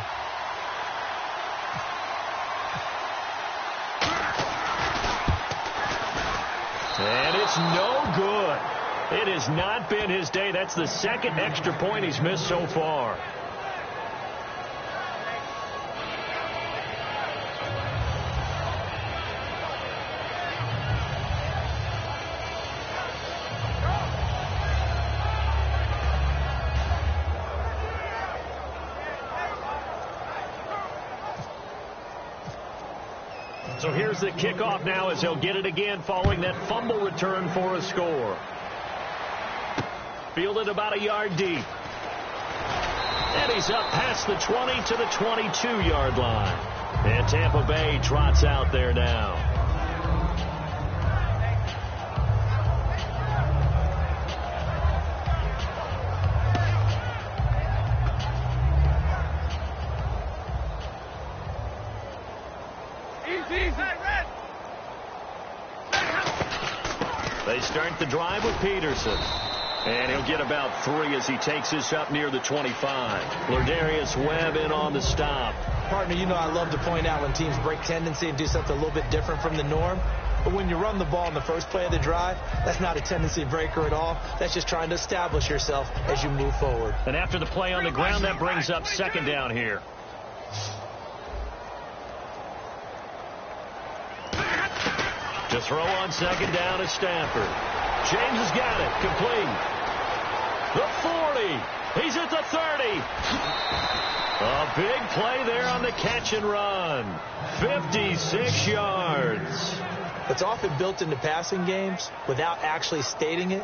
And it's no good. It has not been his day. That's the second extra point he's missed so far. So here's the kickoff now as he'll get it again following that fumble return for a score. Fielded about a yard deep. And he's up past the 20 to the 22-yard line. And Tampa Bay trots out there now. They start the drive with Peterson. And he'll get about 3 as he takes this up near the 25. Lardarius Webb in on the stop. Partner, you know I love to point out when teams break tendency and do something a little bit different from the norm. But when you run the ball in the first play of the drive, that's not a tendency breaker at all. That's just trying to establish yourself as you move forward. And after the play on the ground, that brings up second down here. To throw on second down is Stafford. James has got it. Complete. The 40. He's at the 30. A big play there on the catch and run. 56 yards. What's often built into passing games without actually stating it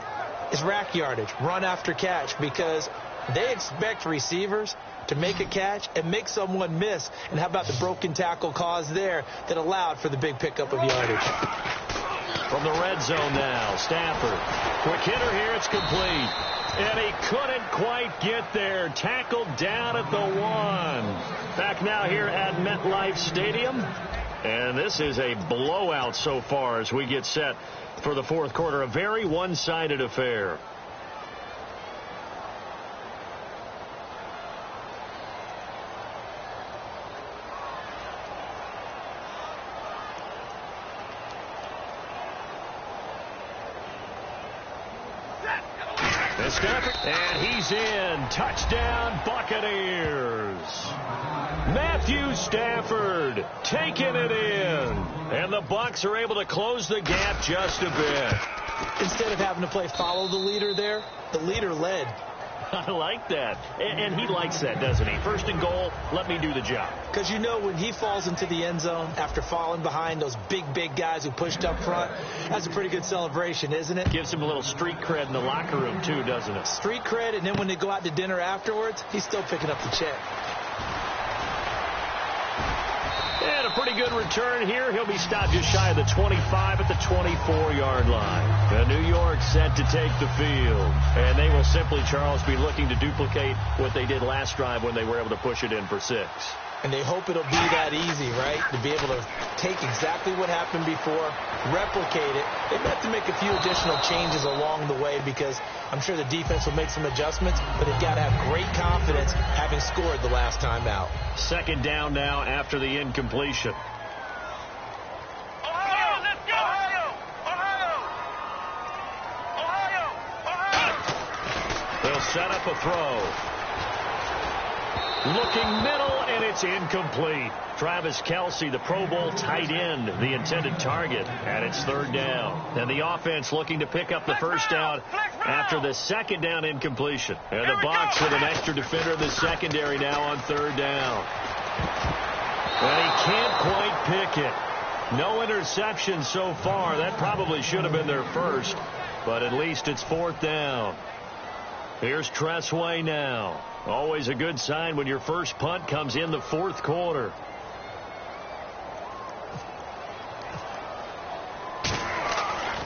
is rack yardage, run after catch, because they expect receivers to make a catch and make someone miss. And how about the broken tackle cause there that allowed for the big pickup of yardage? From the red zone now, Stafford. Quick hitter here, it's complete. And he couldn't quite get there. Tackled down at the 1. Back now here at MetLife Stadium. And this is a blowout so far as we get set for the fourth quarter. A very one-sided affair. And he's in. Touchdown, Buccaneers. Matthew Stafford taking it in. And the Bucs are able to close the gap just a bit. Instead of having to play follow the leader there, the leader led. I like that. And he likes that, doesn't he? First and goal, let me do the job. Because you know when he falls into the end zone after falling behind those big guys who pushed up front, that's a pretty good celebration, isn't it? Gives him a little street cred in the locker room, too, doesn't it? Street cred, and then when they go out to dinner afterwards, he's still picking up the check. And a pretty good return here. He'll be stopped just shy of the 25 at the 24-yard line. And New York set to take the field. And they will simply, Charles, be looking to duplicate what they did last drive when they were able to push it in for 6. And they hope it'll be that easy, right? To be able to take exactly what happened before, replicate it. They've got to make a few additional changes along the way because I'm sure the defense will make some adjustments, but they've got to have great confidence having scored the last time out. Second down now after the incompletion. Ohio, let's go! Ohio! They'll set up a throw. Looking middle, and it's incomplete. Travis Kelce, the Pro Bowl tight end, the intended target, and it's third down. And the offense looking to pick up the first down after the second down incompletion. And the Bucs with an extra defender in the secondary now on third down. And he can't quite pick it. No interception so far. That probably should have been their first, but at least it's fourth down. Here's Tressway now. Always a good sign when your first punt comes in the fourth quarter.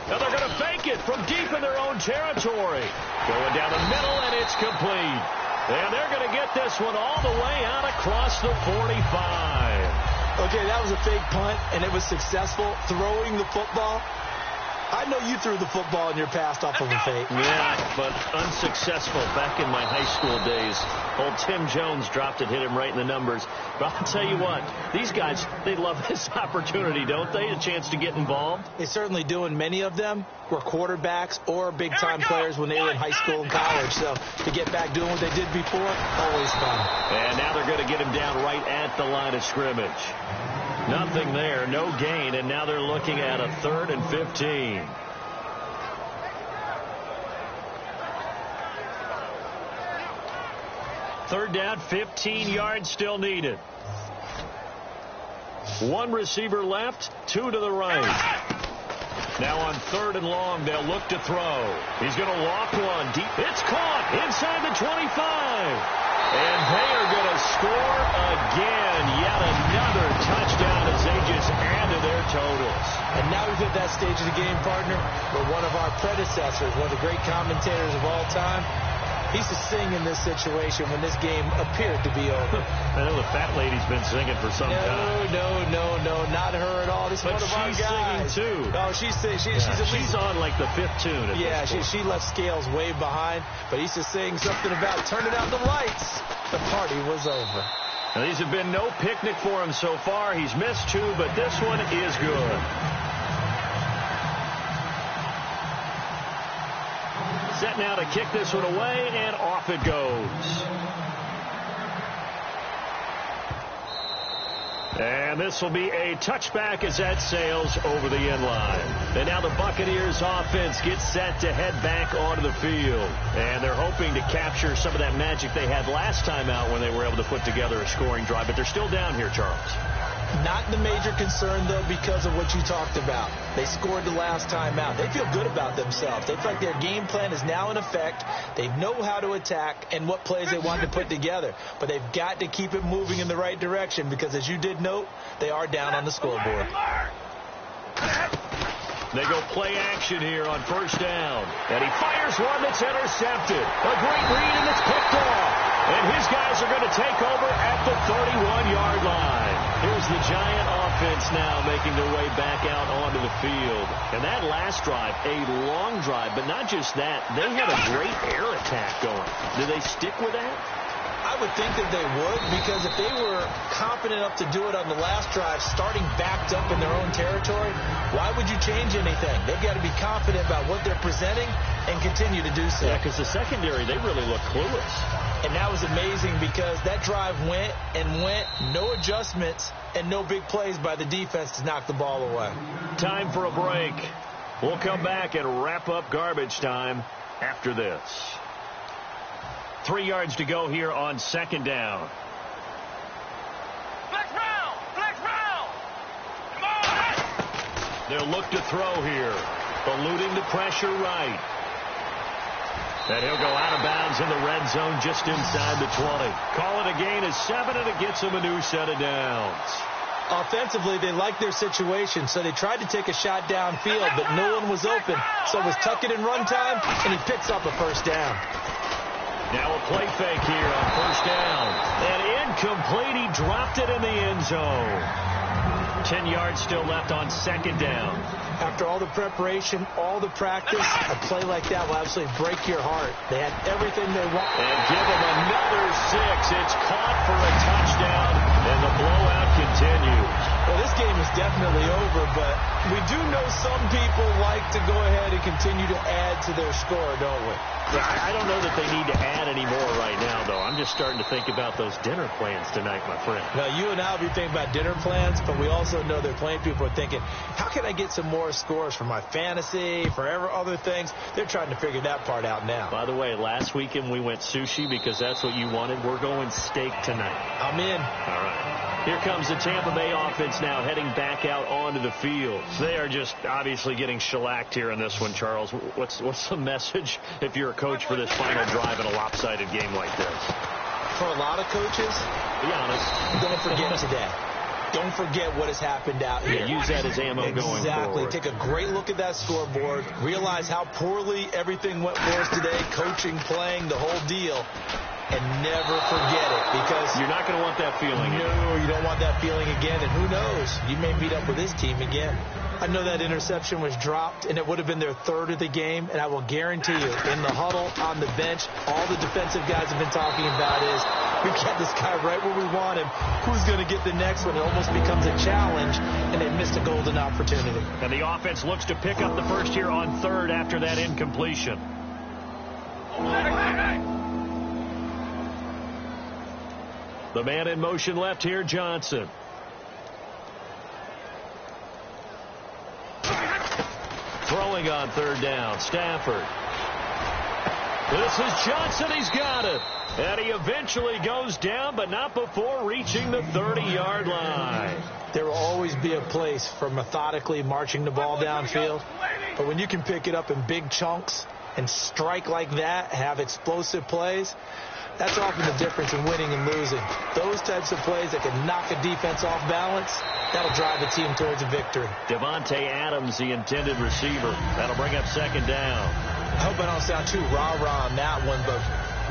Now they're going to fake it from deep in their own territory. Going down the middle, and it's complete. And they're going to get this one all the way out across the 45. Okay, that was a fake punt, and it was successful. Throwing the football. I know you threw the football in your past off of a fake. Yeah, but unsuccessful back in my high school days. Old Tim Jones dropped it, hit him right in the numbers. But I'll tell you what, these guys, they love this opportunity, don't they? A chance to get involved. They certainly do, and many of them were quarterbacks or big-time players when they were in high school and college. So to get back doing what they did before, always fun. And now they're going to get him down right at the line of scrimmage. Nothing there, no gain, and now they're looking at a 3rd and 15. Third down, 15 yards still needed. One receiver left, 2 to the right. Now on 3rd and long, they'll look to throw. He's going to walk one deep. It's caught inside the 25. And they are going to score again. Yet another touchdown as they just add to their totals. And now we've hit that stage of the game, partner, where one of our predecessors, one of the great commentators of all time, He used to sing in this situation when this game appeared to be over. I know the fat lady's been singing for some time. No, not her at all. This is one of our guys. Singing too. Oh, she's she's on like the 5th tune. Yeah, she left Scales way behind, but he used to sing something about turning out the lights. The party was over. Now, these have been no picnic for him so far. He's missed 2, but this one is good. Set now to kick this one away, and off it goes. And this will be a touchback as that sails over the end line. And now the Buccaneers offense gets set to head back onto the field. And they're hoping to capture some of that magic they had last time out when they were able to put together a scoring drive. But they're still down here, Charles. Not the major concern, though, because of what you talked about. They scored the last time out. They feel good about themselves. They feel like their game plan is now in effect. They know how to attack and what plays they want to put together. But they've got to keep it moving in the right direction because, as you did note, they are down on the scoreboard. They go play action here on first down. And he fires one that's intercepted. A great read, and it's picked off. And his guys are going to take over at the 31-yard line. Here's the Giant offense now making their way back out onto the field. And that last drive, a long drive, but not just that. They had a great air attack going. Do they stick with that? I would think that they would, because if they were confident enough to do it on the last drive, starting backed up in their own territory, why would you change anything? They've got to be confident about what they're presenting and continue to do so. Yeah, because the secondary, they really look clueless. And that was amazing because that drive went and went, no adjustments, and no big plays by the defense to knock the ball away. Time for a break. We'll come back and wrap up garbage time after this. 3 yards to go here on second down. Flex round! Flex round! Come on! They'll look to throw here. Eluding the pressure right. And he'll go out of bounds in the red zone just inside the 20. Call it a gain of 7, and it gets him a new set of downs. Offensively, they liked their situation, so they tried to take a shot downfield, but no one was open. So it was tuck it in run time, and he picks up a first down. Now a play fake here on first down. And incomplete. He dropped it in the end zone. 10 yards still left on second down. After all the preparation, all the practice, a play like that will absolutely break your heart. They had everything they want. And give them another 6. It's caught for a touchdown, and the blowout continues. Well, this game is definitely over, but we do know some people like to go ahead and continue to add to their score, don't we? I don't know that they need to add any more right now, though. I'm just starting to think about those dinner plans tonight, my friend. Now, you and I will be thinking about dinner plans, but we also know their playing people are thinking, how can I get some more scores for my fantasy, for other things? They're trying to figure that part out now. By the way, last weekend we went sushi because that's what you wanted. We're going steak tonight. I'm in. All right. Here comes the Tampa Bay offense now heading back out onto the field. They are just obviously getting shellacked here in this one, Charles. What's the message if you're a coach for this final drive in a lopsided game like this? For a lot of coaches, be honest, don't forget today. Don't forget what has happened out here. Use that as ammo going forward. Exactly. Take a great look at that scoreboard. Realize how poorly everything went for us today. Coaching, playing, the whole deal. And never forget it, because you're not going to want that feeling. No, you don't want that feeling again. And who knows? You may meet up with this team again. I know that interception was dropped, and it would have been their third of the game. And I will guarantee you, in the huddle, on the bench, all the defensive guys have been talking about is, we get this guy right where we want him. Who's going to get the next one? It almost becomes a challenge, and they missed a golden opportunity. And the offense looks to pick up the first here on third after that incompletion. The man in motion left here, Johnson. Throwing on third down, Stafford. This is Johnson. He's got it. And he eventually goes down, but not before reaching the 30-yard line. There will always be a place for methodically marching the ball downfield. But when you can pick it up in big chunks and strike like that, have explosive plays, that's often the difference in winning and losing. Those types of plays that can knock a defense off balance, that'll drive a team towards a victory. Devontae Adams, the intended receiver. That'll bring up second down. I hope I don't sound too rah-rah on that one, but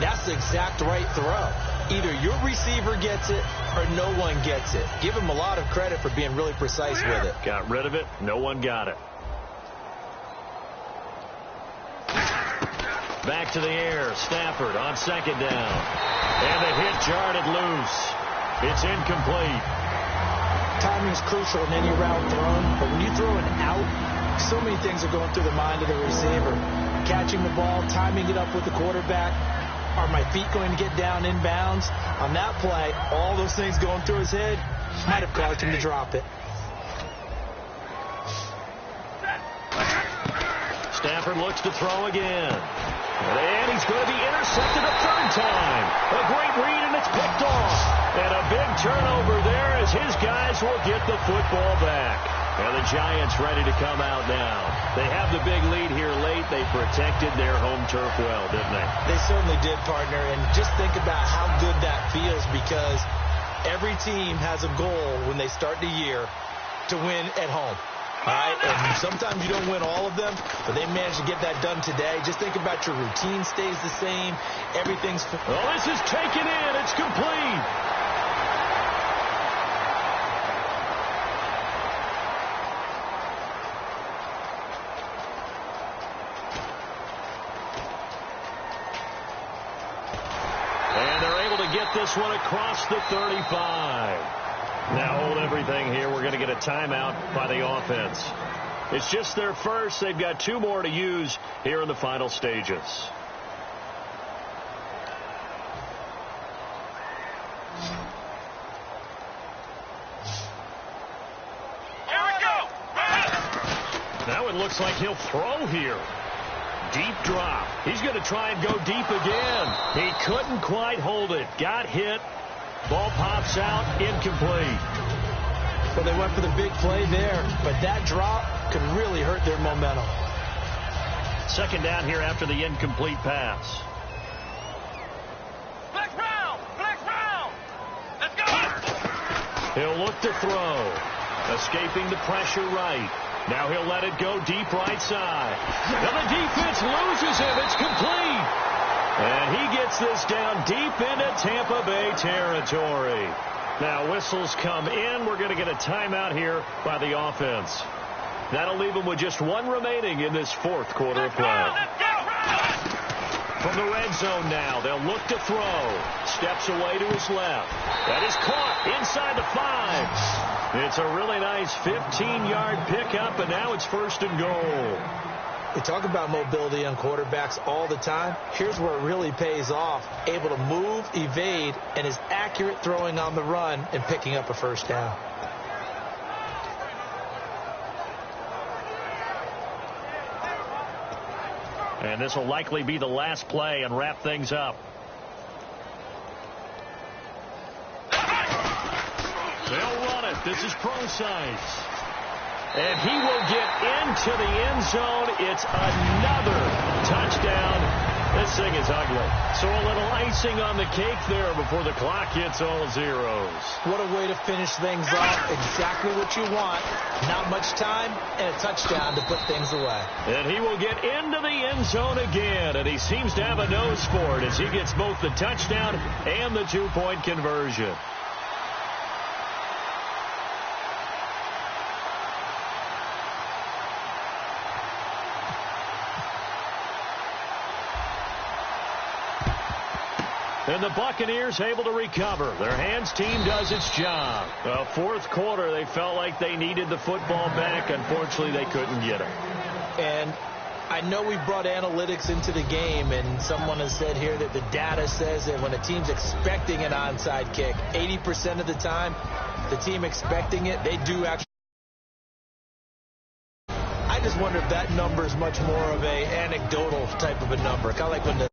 That's the exact right throw. Either your receiver gets it or no one gets it. Give him a lot of credit for being really precise with it. Got rid of it. No one got it. Back to the air. Stafford on second down. And the hit jarred it loose. It's incomplete. Timing's crucial in any route thrown, but when you throw an out, so many things are going through the mind of the receiver. Catching the ball, timing it up with the quarterback. Are my feet going to get down inbounds? On that play, all those things going through his head might have caused him to drop it. Stafford looks to throw again. And he's going to be intercepted a third time. A great read, and it's picked off. And a big turnover there as his guys will get the football back. And the Giants ready to come out now. They have the big lead here late. They protected their home turf well, didn't they? They certainly did, partner. And just think about how good that feels, because every team has a goal when they start the year to win at home. All right? And sometimes you don't win all of them, but they managed to get that done today. Just think about your routine stays the same. Everything's... Oh, this is taken in. It's complete. Get this one across the 35. Now hold everything here. We're going to get a timeout by the offense. It's just their first. They've got 2 more to use here in the final stages. Here we go. Now it looks like he'll throw here. Deep drop. He's going to try and go deep again. He couldn't quite hold it. Got hit. Ball pops out. Incomplete. Well, they went for the big play there, but that drop could really hurt their momentum. Second down here after the incomplete pass. Flex round. Flex round. Let's go. He'll look to throw. Escaping the pressure right. Now he'll let it go deep right side. Now the defense loses him. It's complete. And he gets this down deep into Tampa Bay territory. Now whistles come in. We're going to get a timeout here by the offense. That'll leave them with just 1 remaining in this 4th quarter of play. From the red zone now, they'll look to throw. Steps away to his left. That is caught inside the 5. It's a really nice 15-yard pickup, and now it's 1st and goal. We talk about mobility on quarterbacks all the time. Here's where it really pays off. Able to move, evade, and is accurate throwing on the run and picking up a first down. And this will likely be the last play and wrap things up. They'll run it. This is Procise. And he will get into the end zone. It's another touchdown. This thing is ugly. So a little icing on the cake there before the clock hits all zeros. What a way to finish things off. Exactly what you want. Not much time and a touchdown to put things away. And he will get into the end zone again. And he seems to have a nose for it as he gets both the touchdown and the 2-point conversion. And the Buccaneers able to recover. Their hands team does its job. The 4th quarter, they felt like they needed the football back. Unfortunately, they couldn't get it. And I know we brought analytics into the game, and someone has said here that the data says that when a team's expecting an onside kick, 80% of the time, the team expecting it, they do actually. I just wonder if that number is much more of a anecdotal type of a number. Kind of like when the